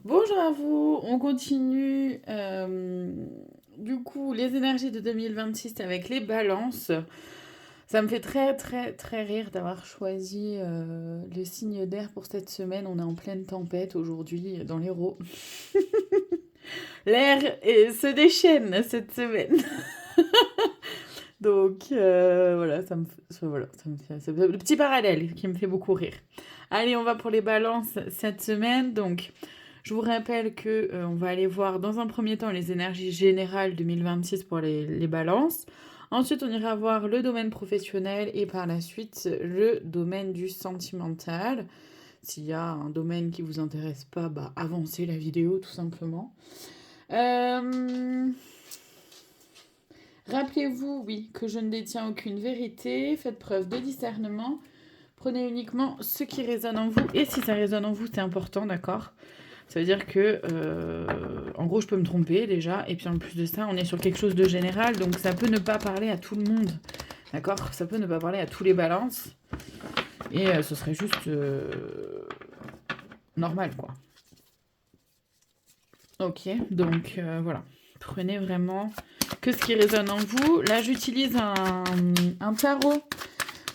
Bonjour à vous, on continue du coup les énergies de 2026 avec les balances. Ça me fait très très très rire d'avoir choisi le signe d'air pour cette semaine. On est en pleine tempête aujourd'hui dans l'Hérault. se déchaîne cette semaine. Donc voilà, c'est le petit parallèle qui me fait beaucoup rire. Allez, on va pour les balances cette semaine. Donc je vous rappelle que on va aller voir dans un premier temps les énergies générales 2026 pour les balances. Ensuite, on ira voir le domaine professionnel et par la suite le domaine du sentimental. S'il y a un domaine qui vous intéresse pas, bah avancez la vidéo tout simplement. Rappelez-vous, oui, que je ne détiens aucune vérité. Faites preuve de discernement. Prenez uniquement ce qui résonne en vous. Et si ça résonne en vous, c'est important, d'accord? Ça veut dire que, en gros, je peux me tromper déjà. Et puis en plus de ça, on est sur quelque chose de général. Donc ça peut ne pas parler à tout le monde. D'accord? Ça peut ne pas parler à tous les balances. Et ce serait juste normal, quoi. Ok, donc voilà. Prenez vraiment que ce qui résonne en vous. Là, j'utilise un tarot.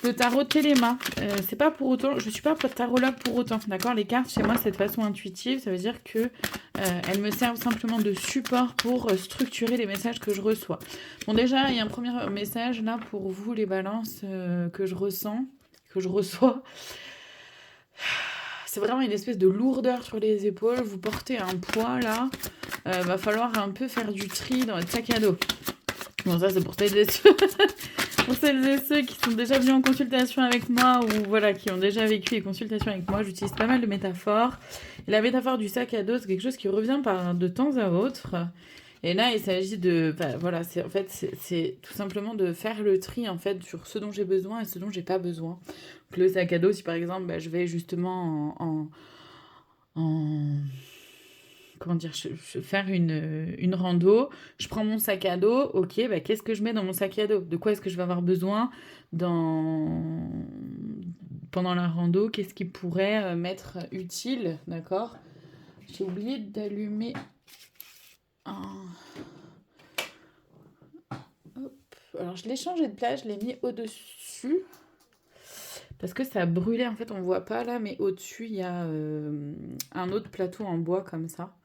Le tarot Téléma, c'est pas pour autant, je suis pas tarologue pour autant, d'accord? Les cartes chez moi c'est de façon intuitive, ça veut dire que elles me servent simplement de support pour structurer les messages que je reçois. Bon déjà il y a un premier message là pour vous les balances que je ressens, que je reçois. C'est vraiment une espèce de lourdeur sur les épaules, vous portez un poids là, va falloir un peu faire du tri dans votre sac à dos. Bon ça c'est pour celles et ceux, pour celles et ceux qui sont déjà venus en consultation avec moi ou voilà qui ont déjà vécu les consultations avec moi, j'utilise pas mal de métaphores. Et la métaphore du sac à dos c'est quelque chose qui revient de temps à autre. Et là il s'agit de, bah, voilà, c'est en fait c'est tout simplement de faire le tri en fait sur ce dont j'ai besoin et ce dont j'ai pas besoin. Donc, le sac à dos si par exemple bah, je vais justement en comment dire, faire une rando, je prends mon sac à dos, ok, bah, qu'est-ce que je mets dans mon sac à dos? De quoi est-ce que je vais avoir besoin dans... pendant la rando? Qu'est-ce qui pourrait m'être utile, d'accord? J'ai oublié d'allumer un... Hop. Alors je l'ai changé de place, je l'ai mis au-dessus. Parce que ça brûlait, en fait on voit pas là, mais au-dessus il y a un autre plateau en bois comme ça.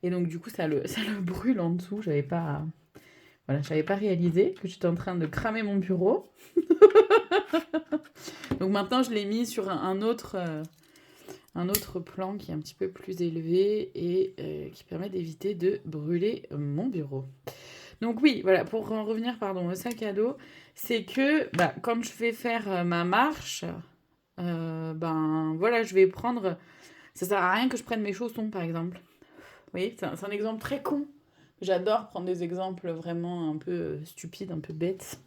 Et donc du coup ça le brûle en dessous, j'avais pas réalisé que j'étais en train de cramer mon bureau. Donc maintenant, je l'ai mis sur un autre plan qui est un petit peu plus élevé et qui permet d'éviter de brûler mon bureau. Donc oui, voilà, pour en revenir pardon, au sac à dos, c'est que bah, quand je vais faire ma marche, ben voilà, je vais prendre... Ça sert à rien que je prenne mes chaussons, par exemple. Vous voyez, c'est un exemple très con. J'adore prendre des exemples vraiment un peu stupides, un peu bêtes.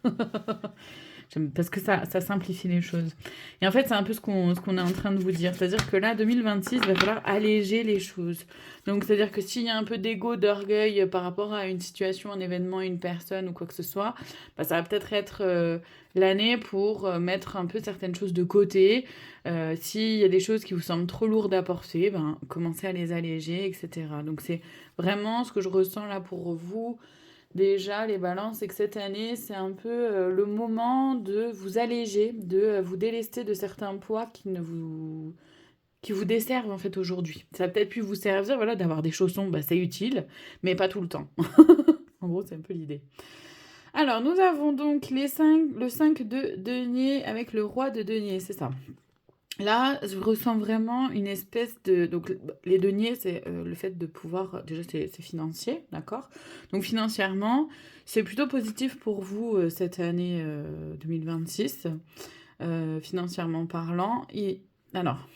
Parce que ça simplifie les choses. Et en fait, c'est un peu ce qu'on est en train de vous dire. C'est-à-dire que là, 2026, il va falloir alléger les choses. Donc, c'est-à-dire que s'il y a un peu d'ego, d'orgueil par rapport à une situation, un événement, une personne ou quoi que ce soit, bah, ça va peut-être être l'année pour mettre un peu certaines choses de côté. S'il y a des choses qui vous semblent trop lourdes à porter, ben, commencez à les alléger, etc. Donc, c'est vraiment ce que je ressens là pour vous. Déjà, les balances, c'est que cette année, c'est un peu le moment de vous alléger, de vous délester de certains poids qui vous desservent en fait aujourd'hui. Ça a peut-être pu vous servir, voilà, d'avoir des chaussons, bah, c'est utile, mais pas tout le temps. En gros, c'est un peu l'idée. Alors, nous avons donc le 5 de denier avec le roi de denier, c'est ça. Là, je ressens vraiment une espèce de... Donc, les deniers, c'est le fait de pouvoir... Déjà, c'est financier, d'accord? Donc, financièrement, c'est plutôt positif pour vous cette année 2026, financièrement parlant. Et, alors,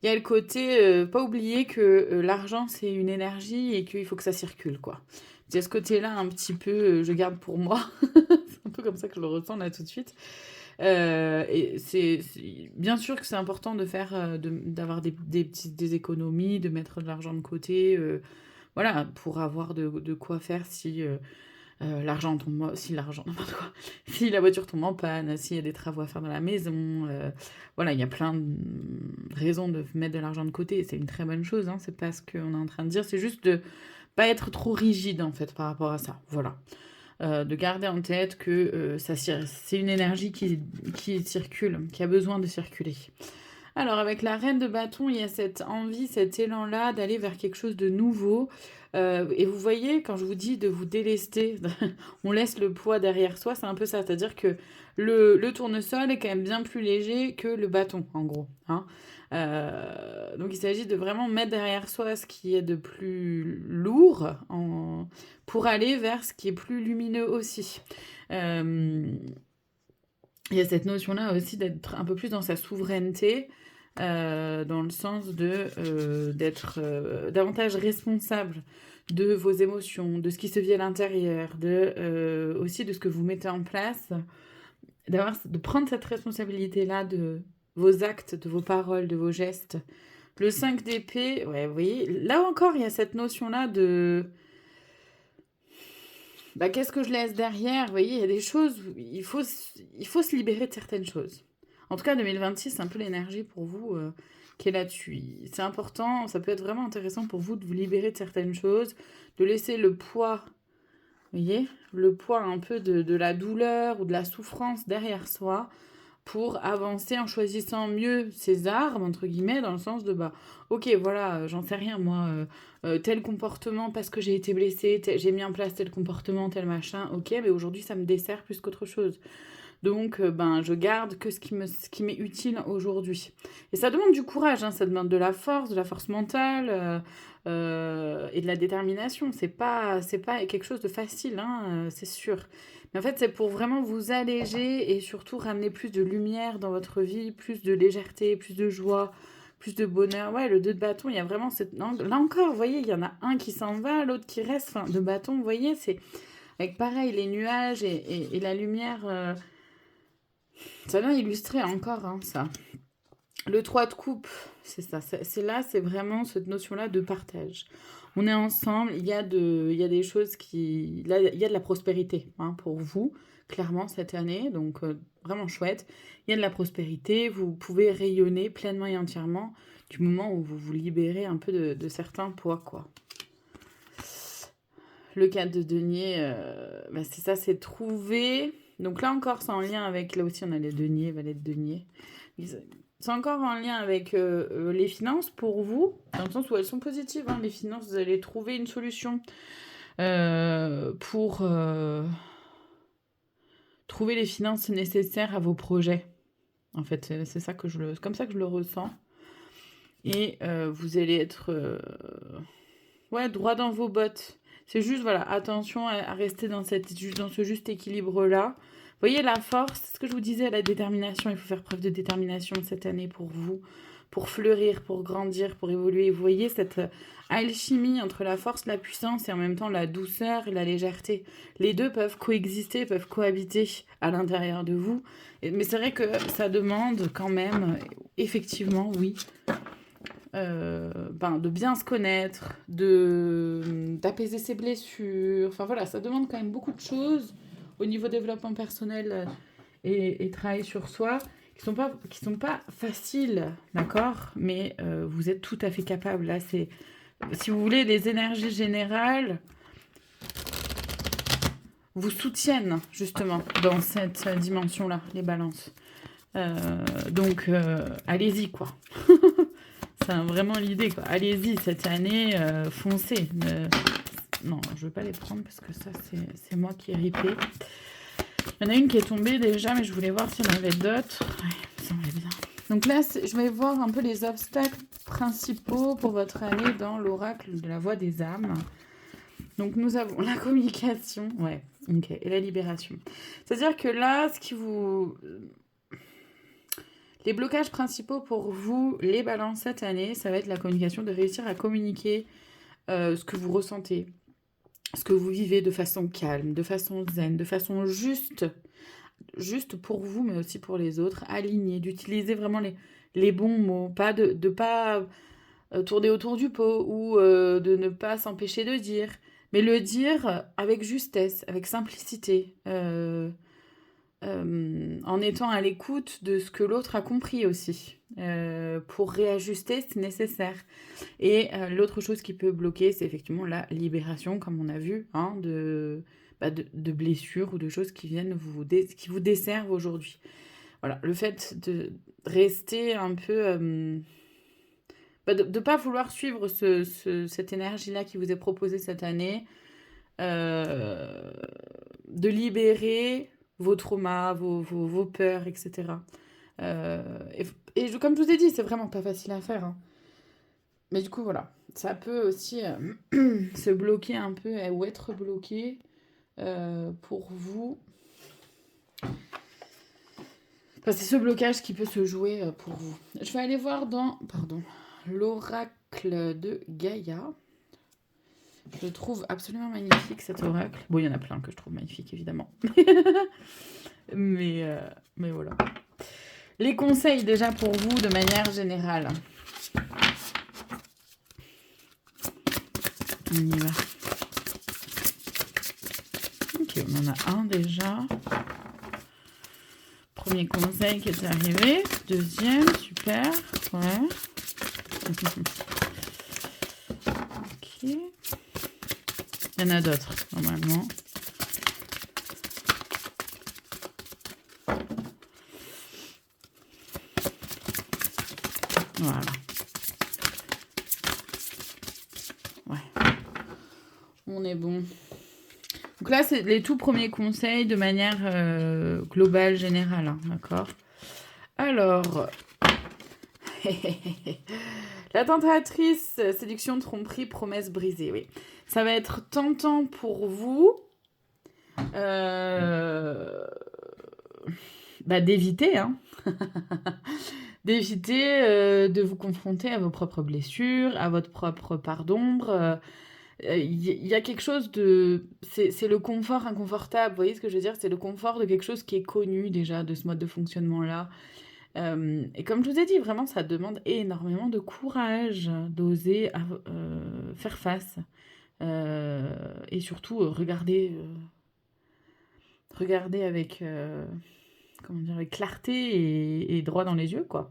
il y a le côté... pas oublier que l'argent, c'est une énergie et qu'il faut que ça circule, quoi. Il y a ce côté-là un petit peu, je garde pour moi. C'est un peu comme ça que je le ressens là tout de suite. Et bien sûr que c'est important de faire, d'avoir des économies, de mettre de l'argent de côté, voilà, pour avoir de quoi faire si l'argent tombe, si l'argent, n'importe quoi, si la voiture tombe en panne, s'il y a des travaux à faire dans la maison, voilà, il y a plein de raisons de mettre de l'argent de côté, et c'est une très bonne chose, hein, c'est pas ce qu'on est en train de dire, c'est juste de pas être trop rigide en fait par rapport à ça, voilà. De garder en tête que c'est une énergie qui circule, qui a besoin de circuler. Alors, avec la reine de bâton, il y a cette envie, cet élan-là d'aller vers quelque chose de nouveau. Et vous voyez, quand je vous dis de vous délester, on laisse le poids derrière soi, c'est un peu ça. C'est-à-dire que le tournesol est quand même bien plus léger que le bâton, en gros. Hein. Donc, il s'agit de vraiment mettre derrière soi ce qui est de plus lourd pour aller vers ce qui est plus lumineux aussi. Il y a cette notion-là aussi d'être un peu plus dans sa souveraineté. Dans le sens d'être davantage responsable de vos émotions, de ce qui se vit à l'intérieur, aussi de ce que vous mettez en place, de prendre cette responsabilité-là de vos actes, de vos paroles, de vos gestes. Le 5 d'épée, ouais, vous voyez, là encore, il y a cette notion-là de... Bah, qu'est-ce que je laisse derrière? Vous voyez, il y a des choses, il faut se libérer de certaines choses. En tout cas, 2026, c'est un peu l'énergie pour vous qui est là-dessus. C'est important, ça peut être vraiment intéressant pour vous de vous libérer de certaines choses, de laisser le poids, vous voyez, le poids un peu de la douleur ou de la souffrance derrière soi pour avancer en choisissant mieux ses armes, entre guillemets, dans le sens de, bah, ok, voilà, j'en sais rien, moi, tel comportement, parce que j'ai été blessée, j'ai mis en place tel comportement, tel machin, ok, mais aujourd'hui, ça me dessert plus qu'autre chose. Donc, ben, je garde que ce qui m'est utile aujourd'hui. Et ça demande du courage, hein, ça demande de la force mentale et de la détermination. C'est pas quelque chose de facile, hein, c'est sûr. Mais en fait, c'est pour vraiment vous alléger et surtout ramener plus de lumière dans votre vie, plus de légèreté, plus de joie, plus de bonheur. Ouais, le 2 de bâton, il y a vraiment cette... Là encore, vous voyez, il y en a un qui s'en va, l'autre qui reste. Enfin, de bâton, vous voyez, c'est avec pareil, les nuages et la lumière... Ça vient illustrer encore, hein, ça. Le 3 de coupe, c'est ça. C'est vraiment cette notion-là de partage. On est ensemble, il y a des choses qui... Là, il y a de la prospérité hein, pour vous, clairement, cette année. Donc, vraiment chouette. Il y a de la prospérité. Vous pouvez rayonner pleinement et entièrement du moment où vous vous libérez un peu de certains poids, quoi. Le 4 de denier, bah c'est ça, c'est trouver... Donc là encore, c'est en lien avec... Là aussi, on a les deniers, valet de denier. C'est encore en lien avec les finances pour vous, dans le sens où elles sont positives. Hein, les finances, vous allez trouver une solution pour trouver les finances nécessaires à vos projets. En fait, c'est ça que comme ça que je le ressens. Et vous allez être ouais, droit dans vos bottes. C'est juste, voilà, attention à rester dans ce juste équilibre-là. Vous voyez, la force, c'est ce que je vous disais, la détermination. Il faut faire preuve de détermination cette année pour vous, pour fleurir, pour grandir, pour évoluer. Vous voyez cette alchimie entre la force, la puissance et en même temps la douceur et la légèreté. Les deux peuvent coexister, peuvent cohabiter à l'intérieur de vous. Mais c'est vrai que ça demande quand même, effectivement, oui, de bien se connaître, d'apaiser ses blessures. Enfin voilà, ça demande quand même beaucoup de choses au niveau développement personnel et travail sur soi qui sont pas faciles, d'accord? Mais vous êtes tout à fait capable. Là, c'est, si vous voulez, les énergies générales vous soutiennent justement dans cette dimension-là, les balances. Donc, allez-y, quoi. C'est vraiment l'idée, quoi. Allez-y, cette année, foncez. Non, je ne veux pas les prendre parce que ça, c'est moi qui ai ripé. Il y en a une qui est tombée déjà, mais je voulais voir s'il y en avait d'autres. Ouais, ça semblait bien. Donc là, je vais voir un peu les obstacles principaux pour votre année dans l'oracle de la voix des âmes. Donc nous avons la communication, ouais, ok, et la libération. C'est-à-dire que là, les blocages principaux pour vous, les balances cette année, ça va être la communication, de réussir à communiquer ce que vous ressentez, ce que vous vivez de façon calme, de façon zen, de façon juste pour vous, mais aussi pour les autres, alignée, d'utiliser vraiment les bons mots, pas de pas tourner autour du pot ou de ne pas s'empêcher de dire, mais le dire avec justesse, avec simplicité, en étant à l'écoute de ce que l'autre a compris aussi, pour réajuster si nécessaire. Et l'autre chose qui peut bloquer, c'est effectivement la libération, comme on a vu, hein, de blessures ou de choses qui viennent qui vous desservent aujourd'hui. Voilà, le fait de rester un peu... de ne pas vouloir suivre cette énergie-là qui vous est proposée cette année, de libérer vos traumas, vos peurs, etc. Comme je vous ai dit, c'est vraiment pas facile à faire, hein. Mais du coup, voilà, ça peut aussi se bloquer un peu ou être bloqué pour vous. Enfin, c'est ce blocage qui peut se jouer pour vous. Je vais aller voir dans l'oracle de Gaïa. Je trouve absolument magnifique cet oracle. Bon, il y en a plein que je trouve magnifiques, évidemment. mais voilà. Les conseils déjà pour vous de manière générale. On y va. Ok, on en a un déjà. Premier conseil qui est arrivé. Deuxième, super. Ouais. Ok. Il y en a d'autres, normalement. Voilà. Ouais. On est bon. Donc là, c'est les tout premiers conseils de manière globale, générale. Hein, d'accord ? Alors, la tentatrice, séduction, tromperie, promesse brisée. Oui. Ça va être tentant pour vous d'éviter, hein. d'éviter de vous confronter à vos propres blessures, à votre propre part d'ombre. Il y a quelque chose de... C'est le confort inconfortable, vous voyez ce que je veux dire ? C'est le confort de quelque chose qui est connu déjà, de ce mode de fonctionnement-là. Et comme je vous ai dit, vraiment, ça demande énormément de courage d'oser faire face. Et surtout, regarder avec, comment dire, avec clarté et droit dans les yeux, quoi.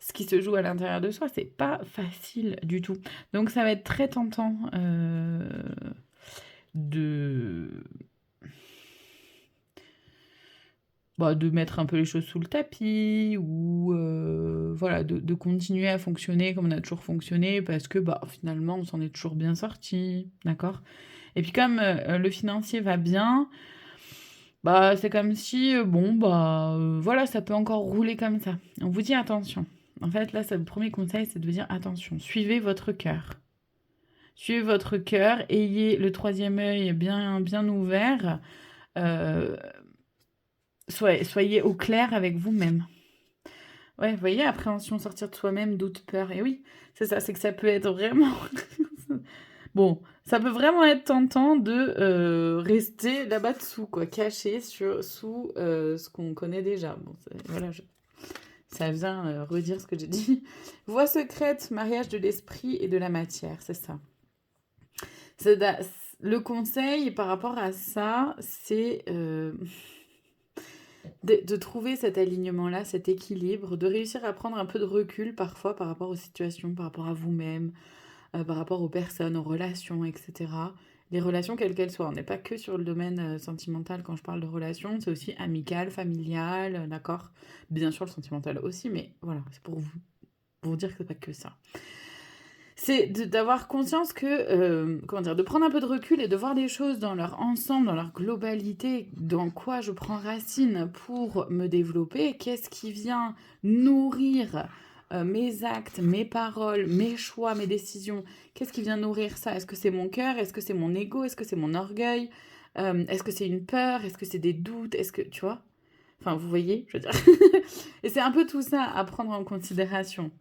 Ce qui se joue à l'intérieur de soi, c'est pas facile du tout. Donc ça va être très tentant de mettre un peu les choses sous le tapis ou voilà, de continuer à fonctionner comme on a toujours fonctionné parce que finalement on s'en est toujours bien sorti, d'accord ? Et puis comme le financier va bien, c'est comme si voilà, ça peut encore rouler comme ça. On vous dit attention. En fait, là, le premier conseil, c'est de vous dire attention, suivez votre cœur. Suivez votre cœur, ayez le troisième œil bien, bien ouvert. Soyez au clair avec vous-même. Ouais, vous voyez, appréhension, sortir de soi-même, doute, peur. Et oui, c'est ça, c'est que ça peut être vraiment... Bon, ça peut vraiment être tentant de rester là-bas dessous, quoi, caché sous ce qu'on connaît déjà. Bon, voilà, ça vient redire ce que j'ai dit. Voie secrète, mariage de l'esprit et de la matière, c'est ça. Le conseil par rapport à ça, c'est de trouver cet alignement-là, cet équilibre, de réussir à prendre un peu de recul parfois par rapport aux situations, par rapport à vous-même, par rapport aux personnes, aux relations, etc. Les relations, quelles qu'elles soient. On n'est pas que sur le domaine sentimental quand je parle de relations, c'est aussi amical, familial, d'accord ? Bien sûr, le sentimental aussi, mais voilà, c'est pour vous dire que c'est pas que ça. C'est d'avoir conscience que, de prendre un peu de recul et de voir les choses dans leur ensemble, dans leur globalité, dans quoi je prends racine pour me développer, qu'est-ce qui vient nourrir mes actes, mes paroles, mes choix, mes décisions, qu'est-ce qui vient nourrir ça ? Est-ce que c'est mon cœur ? Est-ce que c'est mon ego ? Est-ce que c'est mon orgueil ? Est-ce que c'est une peur ? Est-ce que c'est des doutes ? Est-ce que, tu vois ? Enfin, vous voyez, je veux dire. Et c'est un peu tout ça à prendre en considération.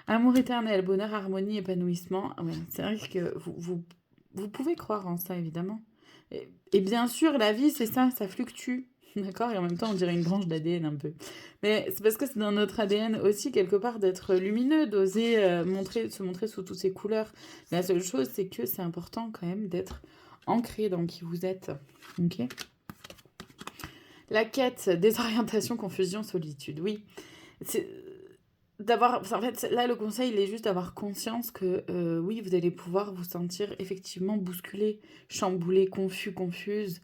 Amour éternel, bonheur, harmonie, épanouissement. Ouais, c'est vrai que vous pouvez croire en ça, évidemment. Et bien sûr, la vie, c'est ça, ça fluctue. D'accord? Et en même temps, on dirait une branche d'ADN un peu. Mais c'est parce que c'est dans notre ADN aussi, quelque part, d'être lumineux, d'oser se montrer sous toutes ses couleurs. La seule chose, c'est que c'est important quand même d'être ancré dans qui vous êtes. Ok? La quête, désorientation, confusion, solitude. Oui. C'est en fait, là, le conseil, il est juste d'avoir conscience que, oui, vous allez pouvoir vous sentir effectivement bousculé, chamboulé, confus, confuse,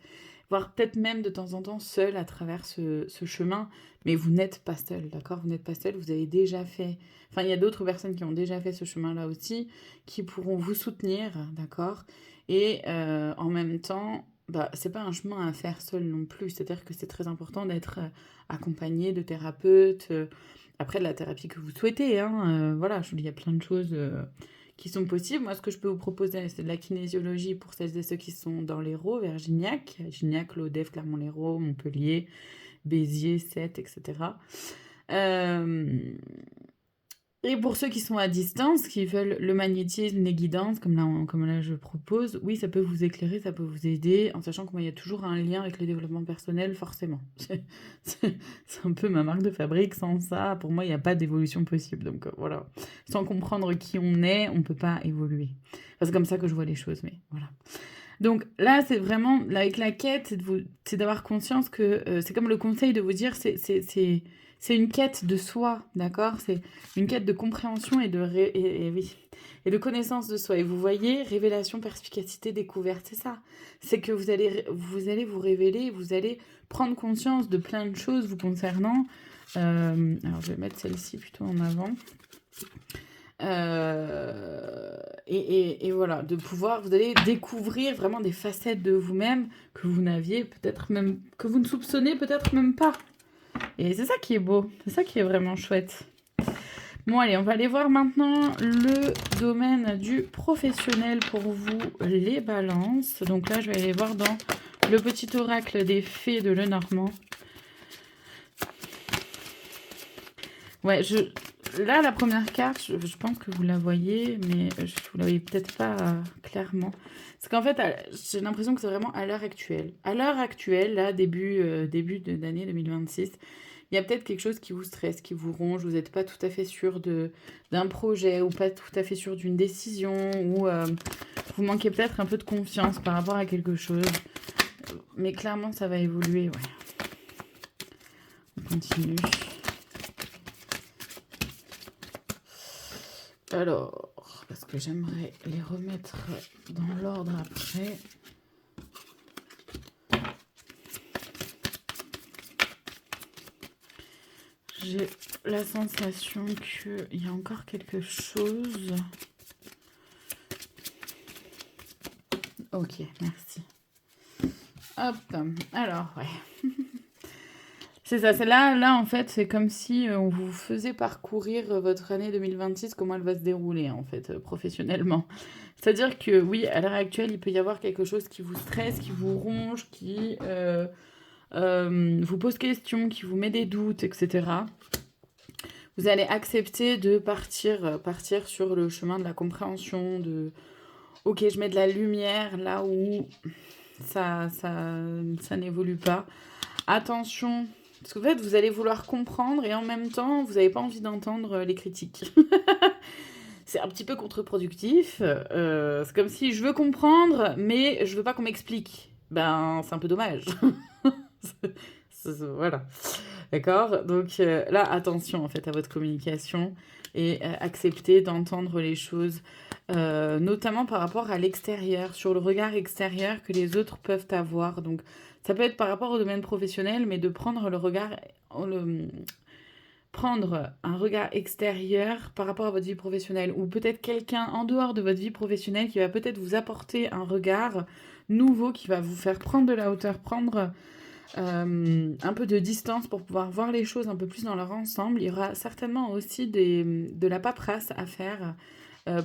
voire peut-être même de temps en temps seul à travers ce chemin, mais vous n'êtes pas seul, d'accord? Vous n'êtes pas seul, vous avez déjà fait... Enfin, il y a d'autres personnes qui ont déjà fait ce chemin-là aussi, qui pourront vous soutenir, d'accord? Et en même temps, bah, c'est pas un chemin à faire seul non plus, c'est-à-dire que c'est très important d'être accompagné de thérapeutes, après de la thérapie que vous souhaitez, hein, voilà, je vous dis, il y a plein de choses qui sont possibles. Moi, ce que je peux vous proposer, c'est de la kinésiologie pour celles et ceux qui sont dans l'Hérault, vers Gignac, Lodève, Clermont-Lérault, Montpellier, Béziers, Sète, etc. Euh, et pour ceux qui sont à distance, qui veulent le magnétisme, les guidances, comme là je propose, oui, ça peut vous éclairer, ça peut vous aider, en sachant que moi, il y a toujours un lien avec le développement personnel, forcément. C'est un peu ma marque de fabrique. Sans ça, pour moi, il n'y a pas d'évolution possible. Donc voilà. Sans comprendre qui on est, on ne peut pas évoluer. Enfin, c'est comme ça que je vois les choses, mais voilà. Donc là, c'est vraiment, avec la quête, c'est d'avoir conscience que c'est comme le conseil de vous dire, c'est une quête de soi, d'accord? C'est une quête de compréhension oui, et de connaissance de soi. Et vous voyez, révélation, perspicacité, découverte, c'est ça. C'est que vous allez vous révéler, vous allez prendre conscience de plein de choses vous concernant. Alors, je vais mettre celle-ci plutôt en avant. Et voilà, vous allez découvrir vraiment des facettes de vous-même que vous n'aviez peut-être même, que vous ne soupçonnez peut-être même pas. Et c'est ça qui est beau, c'est ça qui est vraiment chouette. Bon, allez, on va aller voir maintenant le domaine du professionnel pour vous, les balances. Donc là, je vais aller voir dans le petit oracle des fées de Lenormand. Ouais, là, la première carte, je pense que vous la voyez, mais vous la voyez peut-être pas clairement. C'est qu'en fait, j'ai l'impression que c'est vraiment à l'heure actuelle. À l'heure actuelle, là, début de l'année 2026, il y a peut-être quelque chose qui vous stresse, qui vous ronge, vous n'êtes pas tout à fait sûr d'un projet, ou pas tout à fait sûr d'une décision, ou vous manquez peut-être un peu de confiance par rapport à quelque chose. Mais clairement, ça va évoluer, ouais. On continue. Alors, parce que j'aimerais les remettre dans l'ordre après. J'ai la sensation qu'il y a encore quelque chose. Ok, merci. Hop, alors, ouais. C'est ça, c'est là, en fait, c'est comme si on vous faisait parcourir votre année 2026, comment elle va se dérouler, en fait, professionnellement. C'est-à-dire que, oui, à l'heure actuelle, il peut y avoir quelque chose qui vous stresse, qui vous ronge, qui vous pose question, qui vous met des doutes, etc. Vous allez accepter de partir sur le chemin de la compréhension, de ok, je mets de la lumière là où ça n'évolue pas. Attention, parce qu'en fait, vous allez vouloir comprendre et en même temps, vous n'avez pas envie d'entendre les critiques. C'est un petit peu contre-productif. C'est comme si je veux comprendre, mais je veux pas qu'on m'explique. Ben, c'est un peu dommage. Voilà. D'accord? Donc là, attention en fait à votre communication et acceptez d'entendre les choses, notamment par rapport à l'extérieur, sur le regard extérieur que les autres peuvent avoir. Donc ça peut être par rapport au domaine professionnel, mais de prendre prendre un regard extérieur par rapport à votre vie professionnelle, ou peut-être quelqu'un en dehors de votre vie professionnelle qui va peut-être vous apporter un regard nouveau, qui va vous faire prendre de la hauteur, prendre un peu de distance pour pouvoir voir les choses un peu plus dans leur ensemble. Il y aura certainement aussi de la paperasse à faire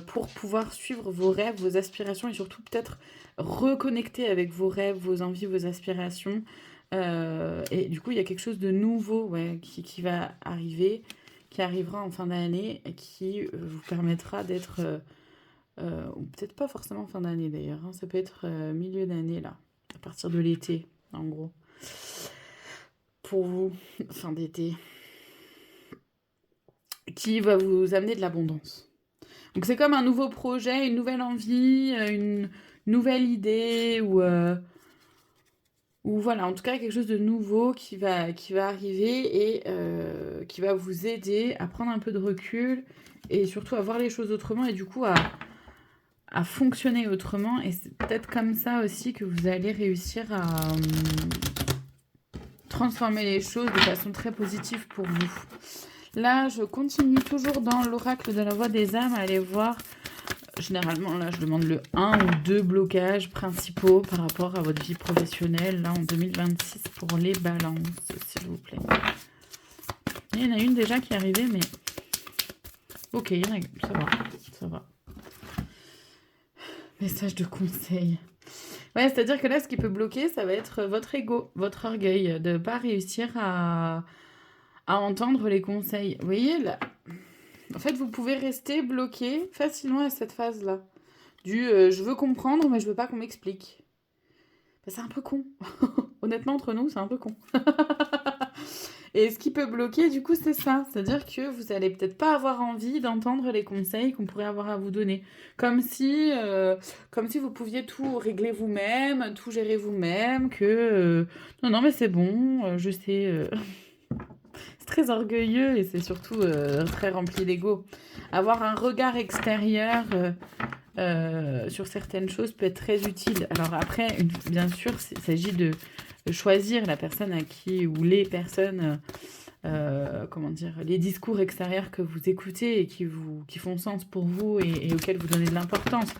pour pouvoir suivre vos rêves, vos aspirations et surtout peut-être reconnecter avec vos rêves, vos envies, vos aspirations. Et du coup, il y a quelque chose de nouveau qui va arriver, qui arrivera en fin d'année et qui vous permettra d'être, ou peut-être pas forcément fin d'année d'ailleurs, hein, ça peut être milieu d'année là, à partir de l'été en gros. pour vous, fin d'été, qui va vous amener de l'abondance. Donc c'est comme un nouveau projet, une nouvelle envie, une nouvelle idée ou voilà, en tout cas quelque chose de nouveau qui va arriver et qui va vous aider à prendre un peu de recul et surtout à voir les choses autrement et du coup à fonctionner autrement. Et c'est peut-être comme ça aussi que vous allez réussir à transformer les choses de façon très positive pour vous. Là, je continue toujours dans l'oracle de la voix des âmes à aller voir. Généralement, là, je demande le 1 ou 2 blocages principaux par rapport à votre vie professionnelle, là, en 2026, pour les balances, s'il vous plaît. Il y en a une déjà qui est arrivée, mais... Ok, il y en a... Ça va, ça va. Message de conseil. Ouais, c'est-à-dire que là, ce qui peut bloquer, ça va être votre ego, votre orgueil, de ne pas réussir à entendre les conseils. Vous voyez, là... En fait, vous pouvez rester bloqué facilement à cette phase-là. Je veux comprendre, mais je veux pas qu'on m'explique. Ben, c'est un peu con. Honnêtement, entre nous, c'est un peu con. Et ce qui peut bloquer, du coup, c'est ça. C'est-à-dire que vous allez peut-être pas avoir envie d'entendre les conseils qu'on pourrait avoir à vous donner. Comme si vous pouviez tout régler vous-même, tout gérer vous-même, que... non, non, mais c'est bon, je sais... C'est très orgueilleux et c'est surtout très rempli d'ego. Avoir un regard extérieur sur certaines choses peut être très utile. Alors après, bien sûr, il s'agit de choisir la personne à qui ou les personnes, comment dire, les discours extérieurs que vous écoutez et qui font sens pour vous et auxquels vous donnez de l'importance.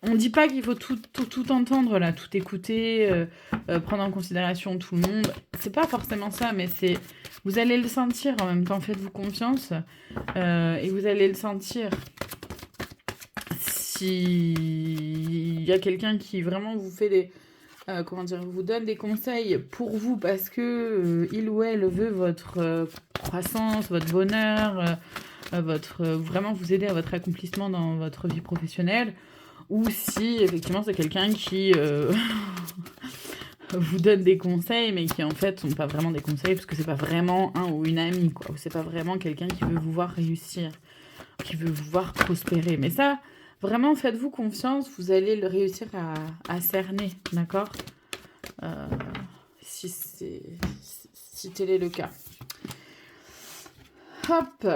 On ne dit pas qu'il faut tout entendre, là, tout écouter, prendre en considération tout le monde. C'est pas forcément ça, mais c'est... Vous allez le sentir en même temps, faites-vous confiance. Et vous allez le sentir. S'il y a quelqu'un qui vraiment vous fait des... vous donne des conseils pour vous parce que il ou elle veut votre croissance, votre bonheur, vraiment vous aider à votre accomplissement dans votre vie professionnelle, ou si effectivement c'est quelqu'un qui vous donne des conseils mais qui en fait sont pas vraiment des conseils parce que c'est pas vraiment un ou une amie, quoi. C'est pas vraiment quelqu'un qui veut vous voir réussir, qui veut vous voir prospérer. Mais ça, vraiment faites-vous confiance, vous allez le réussir à cerner, d'accord, si tel est le cas. Hop.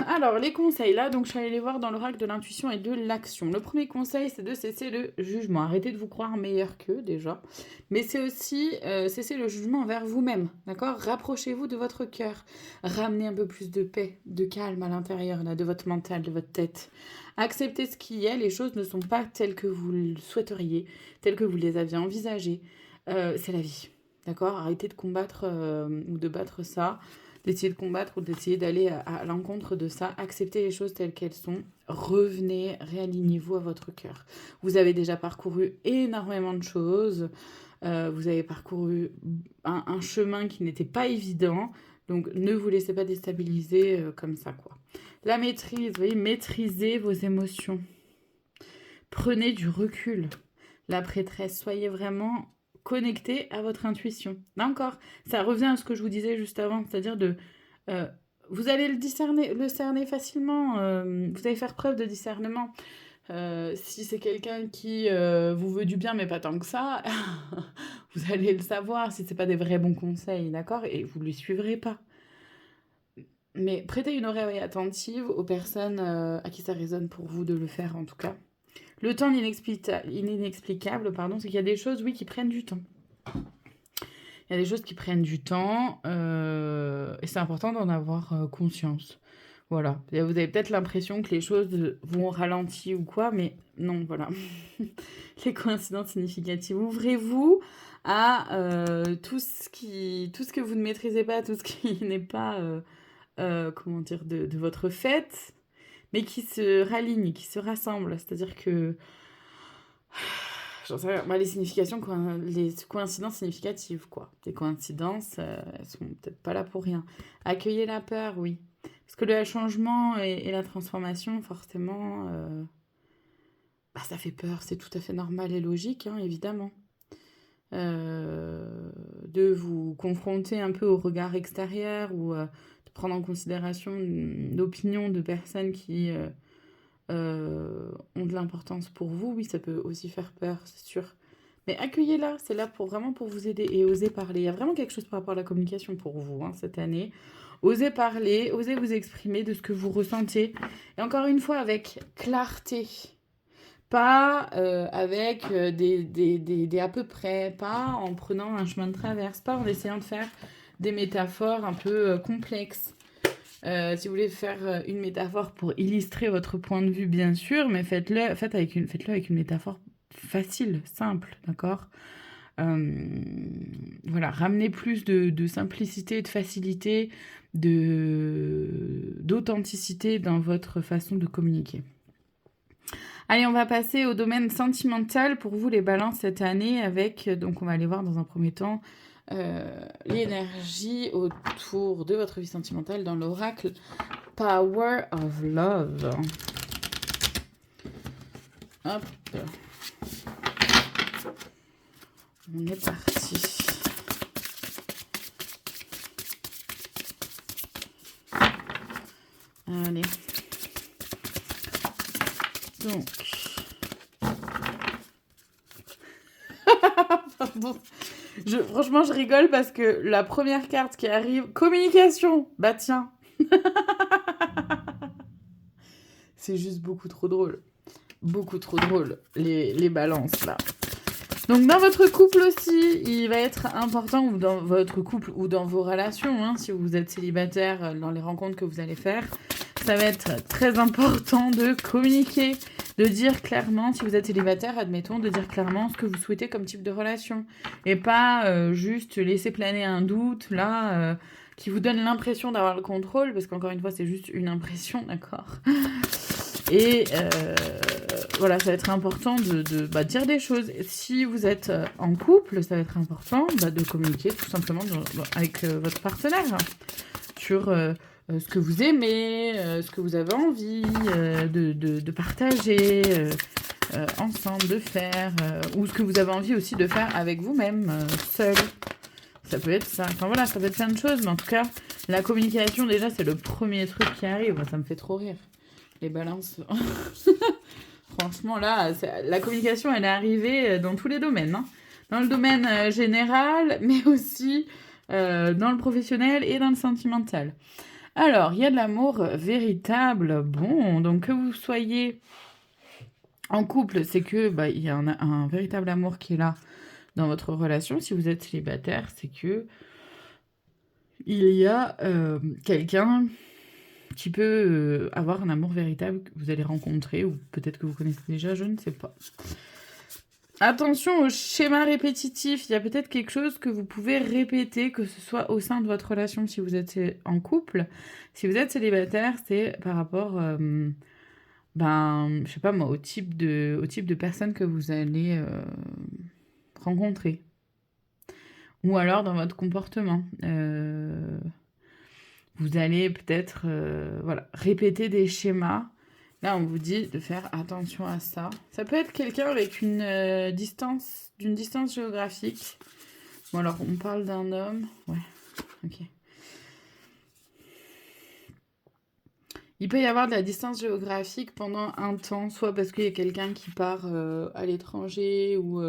Alors, les conseils, là, donc je suis allée les voir dans l'oracle de l'intuition et de l'action. Le premier conseil, c'est de cesser le jugement. Arrêtez de vous croire meilleur qu'eux, déjà. Mais c'est aussi cesser le jugement envers vous-même, d'accord? Rapprochez-vous de votre cœur. Ramenez un peu plus de paix, de calme à l'intérieur, là, de votre mental, de votre tête. Acceptez ce qui est. Les choses ne sont pas telles que vous le souhaiteriez, telles que vous les aviez envisagées. C'est la vie, d'accord? Arrêtez de combattre ou de battre ça. D'essayer de combattre ou d'essayer d'aller à l'encontre de ça. Acceptez les choses telles qu'elles sont. Revenez, réalignez-vous à votre cœur. Vous avez déjà parcouru énormément de choses. Vous avez parcouru un chemin qui n'était pas évident. Donc, ne vous laissez pas déstabiliser comme ça, quoi. La maîtrise, vous voyez, maîtrisez vos émotions. Prenez du recul. La prêtresse, soyez vraiment connecté à votre intuition. Là encore, ça revient à ce que je vous disais juste avant, c'est-à-dire vous allez le cerner facilement, vous allez faire preuve de discernement. Si c'est quelqu'un qui vous veut du bien mais pas tant que ça, vous allez le savoir si c'est pas des vrais bons conseils, d'accord? Et vous ne les suivrez pas. Mais prêtez une oreille attentive aux personnes à qui ça résonne pour vous de le faire en tout cas. Le temps inexplicable, c'est qu'il y a des choses, oui, qui prennent du temps. Il y a des choses qui prennent du temps et c'est important d'en avoir conscience. Voilà. Et vous avez peut-être l'impression que les choses vont ralentir ou quoi, mais non, voilà. Les coïncidences significatives. Ouvrez-vous à tout ce que vous ne maîtrisez pas, tout ce qui n'est pas, de votre fait, mais qui se raligne, qui se rassemble. C'est-à-dire que j'en sais rien. Les coïncidences significatives, quoi. Les coïncidences, elles sont peut-être pas là pour rien. Accueillez la peur, oui. Parce que le changement et la transformation, forcément, ça fait peur. C'est tout à fait normal et logique, hein, évidemment. de vous confronter un peu au regard extérieur ou de prendre en considération l'opinion de personnes qui ont de l'importance pour vous. Oui, ça peut aussi faire peur, c'est sûr. Mais accueillez-la, c'est là pour vraiment pour vous aider et osez parler. Il y a vraiment quelque chose par rapport à la communication pour vous cette année. Osez parler, osez vous exprimer de ce que vous ressentez. Et encore une fois, avec clarté. Pas avec des à peu près, pas en prenant un chemin de traverse, pas en essayant de faire des métaphores un peu complexes. Si vous voulez faire une métaphore pour illustrer votre point de vue, bien sûr, mais faites-le avec une métaphore facile, simple, d'accord? Voilà, ramenez plus de simplicité, de facilité, d'authenticité dans votre façon de communiquer. Allez, on va passer au domaine sentimental pour vous les balances cette année avec, donc on va aller voir dans un premier temps l'énergie autour de votre vie sentimentale dans l'oracle Power of Love. Hop. On est parti. Allez. Donc. Pardon. Franchement, je rigole parce que la première carte qui arrive, communication. Bah tiens. C'est juste beaucoup trop drôle. Beaucoup trop drôle, les balances là. Donc dans votre couple aussi, il va être important, ou dans votre couple ou dans vos relations, si vous êtes célibataire, dans les rencontres que vous allez faire, ça va être très important de communiquer, de dire clairement, si vous êtes célibataire, admettons, de dire clairement ce que vous souhaitez comme type de relation. Et pas juste laisser planer un doute, là, qui vous donne l'impression d'avoir le contrôle, parce qu'encore une fois, c'est juste une impression, d'accord ? Et voilà, ça va être important de dire des choses. Si vous êtes en couple, ça va être important de communiquer tout simplement avec votre partenaire sur ce que vous aimez, ce que vous avez envie de partager ensemble, de faire, ou ce que vous avez envie aussi de faire avec vous-même, seul. Ça peut être ça. Enfin voilà, ça peut être plein de choses, mais en tout cas, la communication, déjà, c'est le premier truc qui arrive. Ça me fait trop rire. Les balances. Franchement, là, la communication, elle est arrivée dans tous les domaines. Dans le domaine général, mais aussi dans le professionnel et dans le sentimental. Alors, il y a de l'amour véritable. Bon, donc que vous soyez en couple, c'est que il y a un véritable amour qui est là dans votre relation. Si vous êtes célibataire, c'est que il y a quelqu'un qui peut avoir un amour véritable que vous allez rencontrer, ou peut-être que vous connaissez déjà, je ne sais pas. Attention au schéma répétitif, il y a peut-être quelque chose que vous pouvez répéter, que ce soit au sein de votre relation si vous êtes en couple. Si vous êtes célibataire, c'est par rapport, je sais pas moi, au type de personne que vous allez rencontrer. Ou alors dans votre comportement. Vous allez peut-être répéter des schémas. Là, on vous dit de faire attention à ça. Ça peut être quelqu'un avec d'une distance géographique. Bon, alors, on parle d'un homme. Ouais, ok. Il peut y avoir de la distance géographique pendant un temps, soit parce qu'il y a quelqu'un qui part à l'étranger ou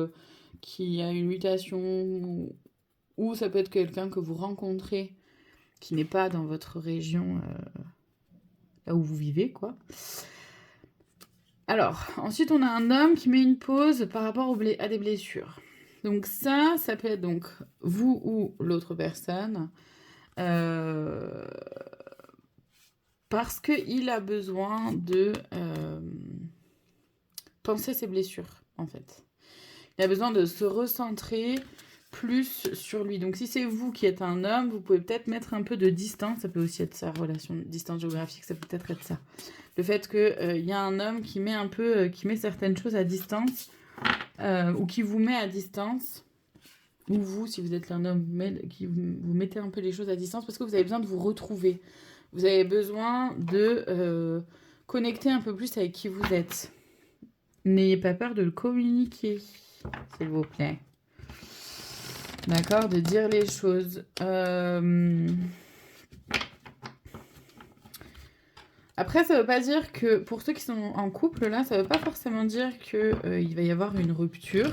qui a une mutation, ou ça peut être quelqu'un que vous rencontrez qui n'est pas dans votre région, là où vous vivez, quoi. Alors, ensuite, on a un homme qui met une pause par rapport à des blessures. Donc ça peut être donc vous ou l'autre personne, parce qu'il a besoin de penser ses blessures, en fait. Il a besoin de se recentrer plus sur lui. Donc si c'est vous qui êtes un homme, vous pouvez peut-être mettre un peu de distance. Ça peut aussi être sa relation, distance géographique, ça peut peut-être être ça. Le fait qu'il y a un homme qui met qui met certaines choses à distance, ou qui vous met à distance, ou vous, si vous êtes un homme, qui vous mettez un peu les choses à distance parce que vous avez besoin de vous retrouver. Vous avez besoin de connecter un peu plus avec qui vous êtes. N'ayez pas peur de le communiquer, s'il vous plaît. D'accord, de dire les choses. Après, ça veut pas dire que, pour ceux qui sont en couple, là, ça veut pas forcément dire que il va y avoir une rupture,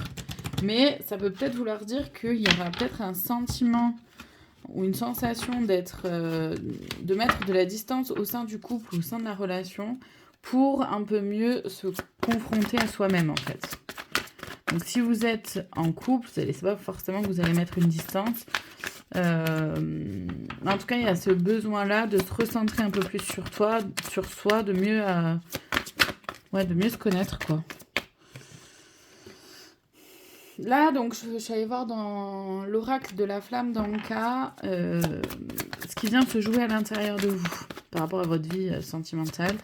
mais ça peut peut-être vouloir dire qu'il y aura peut-être un sentiment ou une sensation de mettre de la distance au sein du couple, au sein de la relation, pour un peu mieux se confronter à soi-même, en fait. Donc, si vous êtes en couple, c'est pas forcément que vous allez mettre une distance. En tout cas, il y a ce besoin-là de se recentrer un peu plus sur soi, de mieux, de mieux se connaître, quoi. Là, donc, je suis allée voir dans l'oracle de la flamme d'Anka ce qui vient se jouer à l'intérieur de vous par rapport à votre vie sentimentale.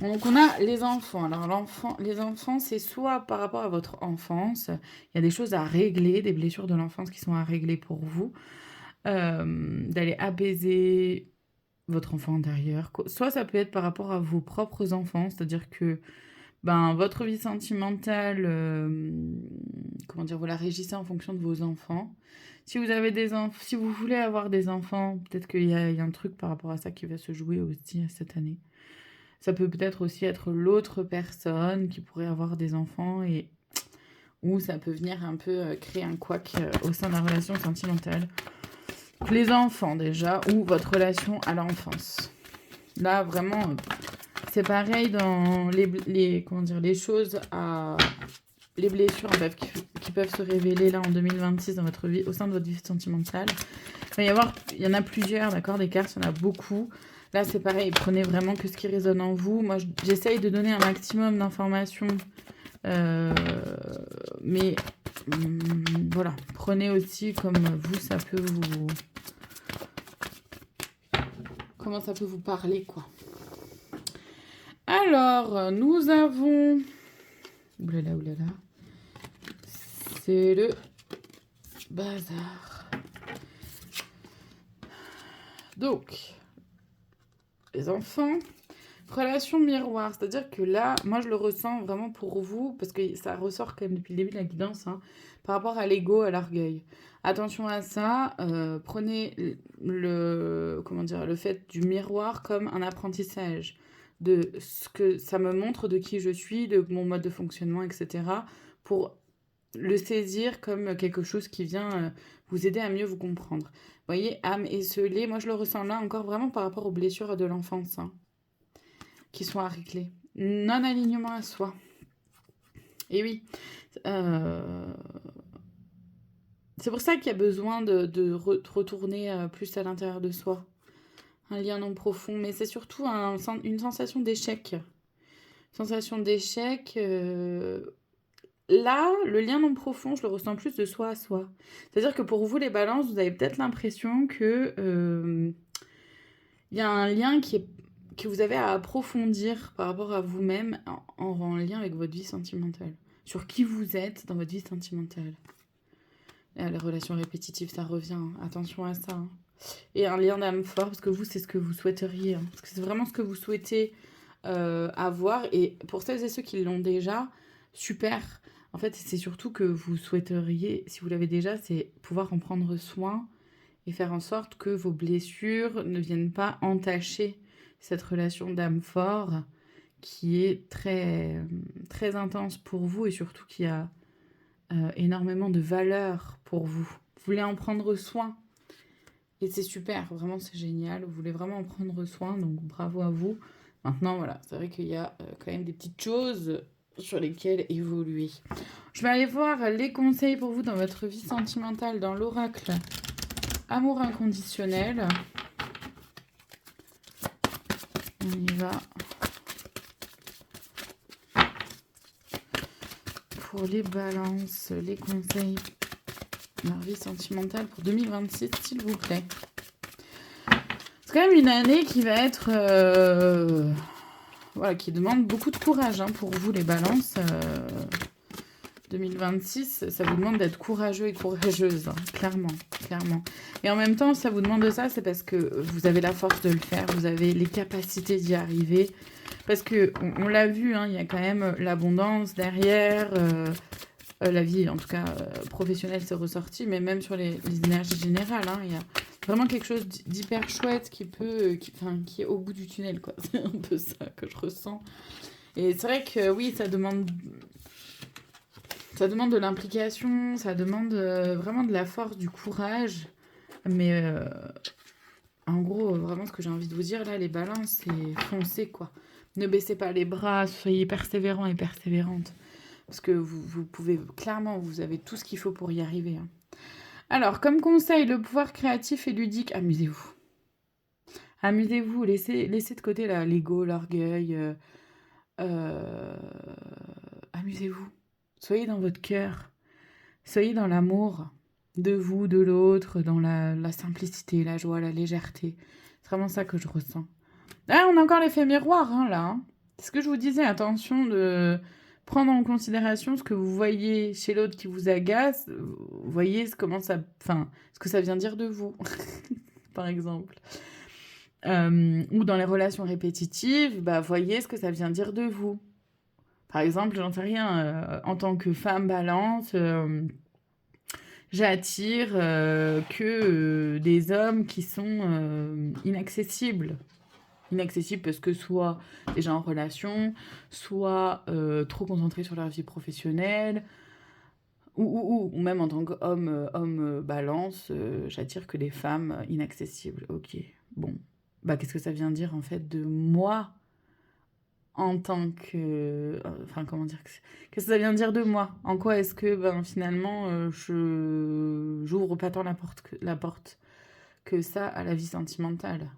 Donc, on a les enfants. Alors, les enfants, c'est soit par rapport à votre enfance, il y a des choses à régler, des blessures de l'enfance qui sont à régler pour vous, d'aller apaiser votre enfant intérieur. Soit ça peut être par rapport à vos propres enfants, c'est-à-dire que votre vie sentimentale, comment dire, vous la régissez en fonction de vos enfants. Si vous avez si vous voulez avoir des enfants, peut-être qu'il y a un truc par rapport à ça qui va se jouer aussi cette année. Ça peut peut-être aussi être l'autre personne qui pourrait avoir des enfants ou ça peut venir un peu créer un couac au sein de la relation sentimentale. Donc, les enfants déjà, ou votre relation à l'enfance. Là, vraiment, c'est pareil dans les choses les blessures qui peuvent se révéler là en 2026 dans votre vie, au sein de votre vie sentimentale. Il y en a plusieurs, d'accord, des cartes, il y en a beaucoup. Là, c'est pareil, prenez vraiment que ce qui résonne en vous. Moi, j'essaye de donner un maximum d'informations, mais voilà, prenez aussi comme vous, comment ça peut vous parler, quoi. Alors, nous avons... Oulala, oulala. C'est le bazar. Donc, les enfants, relation miroir. C'est-à-dire que là, moi, je le ressens vraiment pour vous, parce que ça ressort quand même depuis le début de la guidance, par rapport à l'ego, à l'orgueil. Attention à ça. Prenez le fait du miroir comme un apprentissage de ce que ça me montre, de qui je suis, de mon mode de fonctionnement, etc. pour le saisir comme quelque chose qui vient vous aider à mieux vous comprendre. Vous voyez, âme esselée, moi je le ressens là encore vraiment par rapport aux blessures de l'enfance qui sont à régler. Non-alignement à soi. Et oui, c'est pour ça qu'il y a besoin de retourner plus à l'intérieur de soi. Un lien non profond, mais c'est surtout une sensation d'échec. Sensation d'échec. Là, le lien non profond, je le ressens plus de soi à soi. C'est-à-dire que pour vous, les balances, vous avez peut-être l'impression que y a un lien que vous avez à approfondir par rapport à vous-même en lien avec votre vie sentimentale. Sur qui vous êtes dans votre vie sentimentale. Les relations répétitives, ça revient. Attention à ça. Et un lien d'âme fort, parce que vous, c'est ce que vous souhaiteriez. Parce que c'est vraiment ce que vous souhaitez avoir. Et pour celles et ceux qui l'ont déjà, super. En fait, c'est surtout que vous souhaiteriez, si vous l'avez déjà, c'est pouvoir en prendre soin et faire en sorte que vos blessures ne viennent pas entacher cette relation d'âme fort qui est très, très intense pour vous et surtout qui a énormément de valeur pour vous. Vous voulez en prendre soin. Et c'est super, vraiment c'est génial. Vous voulez vraiment en prendre soin, donc bravo à vous. Maintenant, voilà, c'est vrai qu'il y a quand même des petites choses sur lesquelles évoluer. Je vais aller voir les conseils pour vous dans votre vie sentimentale, dans l'oracle Amour inconditionnel. On y va. Pour les balances, les conseils, leur vie sentimentale pour 2026, s'il vous plaît. C'est quand même une année qui va être... qui demande beaucoup de courage pour vous, les balances. 2026, ça vous demande d'être courageux et courageuse, clairement. Et en même temps, ça vous demande ça, c'est parce que vous avez la force de le faire, vous avez les capacités d'y arriver. Parce que, on l'a vu, il y a quand même l'abondance derrière. la vie, en tout cas, professionnelle, c'est ressorti, mais même sur les énergies générales, hein, il y a vraiment quelque chose d'hyper chouette qui est au bout du tunnel, quoi. C'est un peu ça que je ressens. Et c'est vrai que oui, ça demande de l'implication, ça demande vraiment de la force, du courage. Mais en gros, vraiment, ce que j'ai envie de vous dire là, les balances, c'est foncer, quoi. Ne baissez pas les bras, soyez persévérants et persévérantes. Parce que vous pouvez, clairement, vous avez tout ce qu'il faut pour y arriver, hein. Alors, comme conseil, le pouvoir créatif et ludique, amusez-vous. Amusez-vous, laissez de côté l'ego, l'orgueil. Amusez-vous. Soyez dans votre cœur. Soyez dans l'amour de vous, de l'autre, dans la simplicité, la joie, la légèreté. C'est vraiment ça que je ressens. Ah, on a encore l'effet miroir, hein, là. Hein. C'est ce que je vous disais, attention de prendre en considération ce que vous voyez chez l'autre qui vous agace. Vous voyez ce que ça vient dire de vous, par exemple. Ou dans les relations répétitives, voyez ce que ça vient dire de vous. Par exemple, j'en sais rien, en tant que femme balance, j'attire que des hommes qui sont inaccessibles. Inaccessibles parce que soit déjà en relation, soit trop concentrés sur leur vie professionnelle, ou même en tant qu'homme balance, j'attire que des femmes inaccessibles. Ok, bon. Qu'est-ce que ça vient dire en fait de moi en tant que... Enfin, comment dire? Qu'est-ce que ça vient dire de moi? En quoi est-ce que finalement j'ouvre pas tant la porte que ça à la vie sentimentale?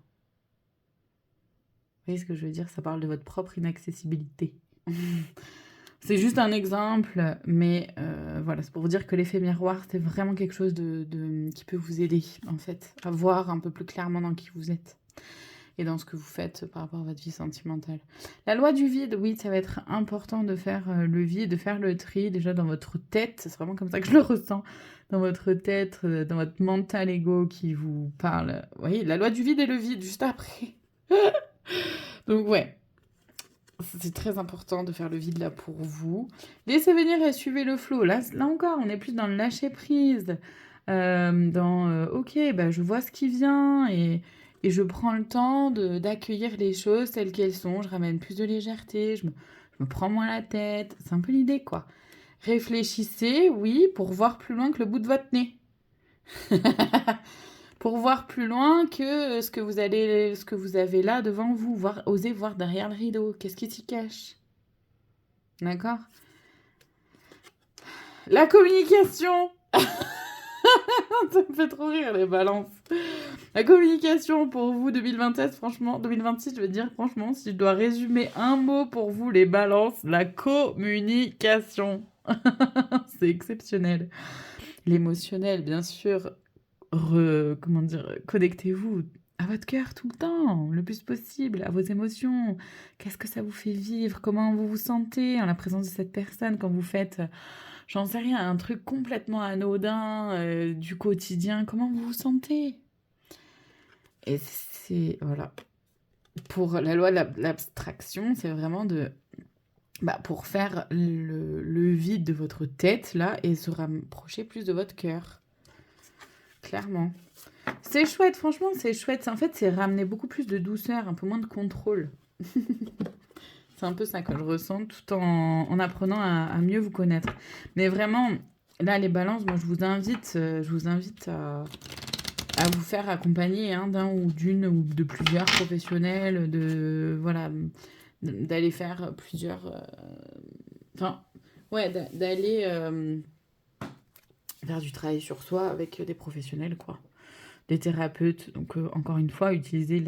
Vous voyez ce que je veux dire? Ça parle de votre propre inaccessibilité. C'est juste un exemple, mais voilà, c'est pour vous dire que l'effet miroir, c'est vraiment quelque chose qui peut vous aider, en fait, à voir un peu plus clairement dans qui vous êtes et dans ce que vous faites par rapport à votre vie sentimentale. La loi du vide, oui, ça va être important de faire le vide, de faire le tri déjà dans votre tête, c'est vraiment comme ça que je le ressens, dans votre tête, dans votre mental ego qui vous parle. Vous voyez, la loi du vide et le vide, juste après. Donc ouais, c'est très important de faire le vide là pour vous. Laissez venir et suivez le flow. Là encore, on est plus dans le lâcher prise. Ok, je vois ce qui vient et je prends le temps d'accueillir les choses telles qu'elles sont. Je ramène plus de légèreté, je me prends moins la tête. C'est un peu l'idée, quoi. Réfléchissez, oui, pour voir plus loin que le bout de votre nez. Pour voir plus loin que ce que vous avez là devant vous. Oser voir derrière le rideau. Qu'est-ce qui s'y cache? D'accord? La communication. Ça me fait trop rire, les balances. La communication pour vous, 2027, franchement, 2026, je veux dire, franchement, si je dois résumer un mot pour vous, les balances, la communication. C'est exceptionnel. L'émotionnel, bien sûr. Connectez-vous à votre cœur tout le temps, le plus possible, à vos émotions. Qu'est-ce que ça vous fait vivre? Comment vous vous sentez en la présence de cette personne quand vous faites, j'en sais rien, un truc complètement anodin du quotidien? Comment vous vous sentez? Et c'est, voilà. Pour la loi de l'abstraction, c'est vraiment pour faire le vide de votre tête, là, et se rapprocher plus de votre cœur. Clairement. C'est chouette, franchement, c'est chouette. En fait, c'est ramener beaucoup plus de douceur, un peu moins de contrôle. C'est un peu ça que je ressens, tout en apprenant à mieux vous connaître. Mais vraiment, là, les balances, moi, je vous invite à vous faire accompagner d'un ou d'une ou de plusieurs professionnels, d'aller faire plusieurs... d'aller faire du travail sur soi avec des professionnels, quoi. Des thérapeutes. Donc, encore une fois, utilisez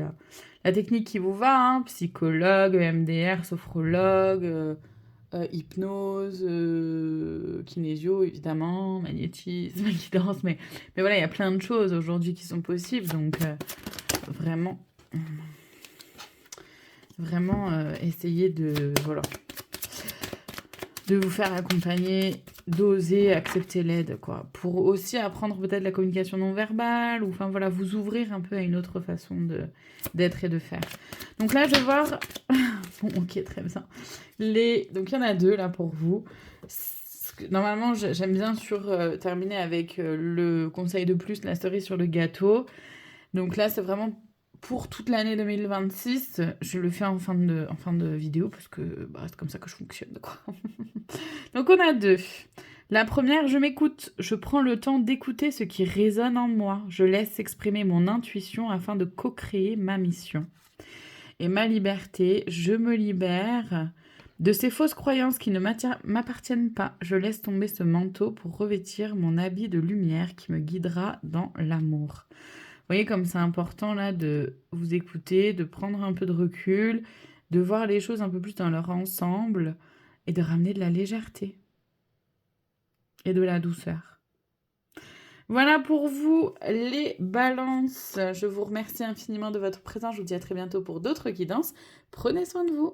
la technique qui vous va, psychologue, EMDR, sophrologue, hypnose, kinésio, évidemment, magnétisme, guidance, mais voilà, il y a plein de choses aujourd'hui qui sont possibles, donc vraiment, essayez de vous faire accompagner, d'oser accepter l'aide, quoi, pour aussi apprendre peut-être la communication non verbale, ou vous ouvrir un peu à une autre façon d'être et de faire. Donc là, je vais voir... Bon, ok, très bien. Donc il y en a deux là pour vous. normalement, j'aime bien terminer avec le conseil de plus, la story sur le gâteau. Donc là, c'est vraiment pour toute l'année 2026. Je le fais en fin de vidéo parce que bah, c'est comme ça que je fonctionne, quoi. Donc on a 2. La première, je m'écoute. Je prends le temps d'écouter ce qui résonne en moi. Je laisse s'exprimer mon intuition afin de co-créer ma mission. Et ma liberté, je me libère de ces fausses croyances qui ne m'appartiennent pas. Je laisse tomber ce manteau pour revêtir mon habit de lumière qui me guidera dans l'amour. Vous voyez comme c'est important là de vous écouter, de prendre un peu de recul, de voir les choses un peu plus dans leur ensemble et de ramener de la légèreté et de la douceur. Voilà pour vous les balances. Je vous remercie infiniment de votre présence. Je vous dis à très bientôt pour d'autres guidances. Prenez soin de vous.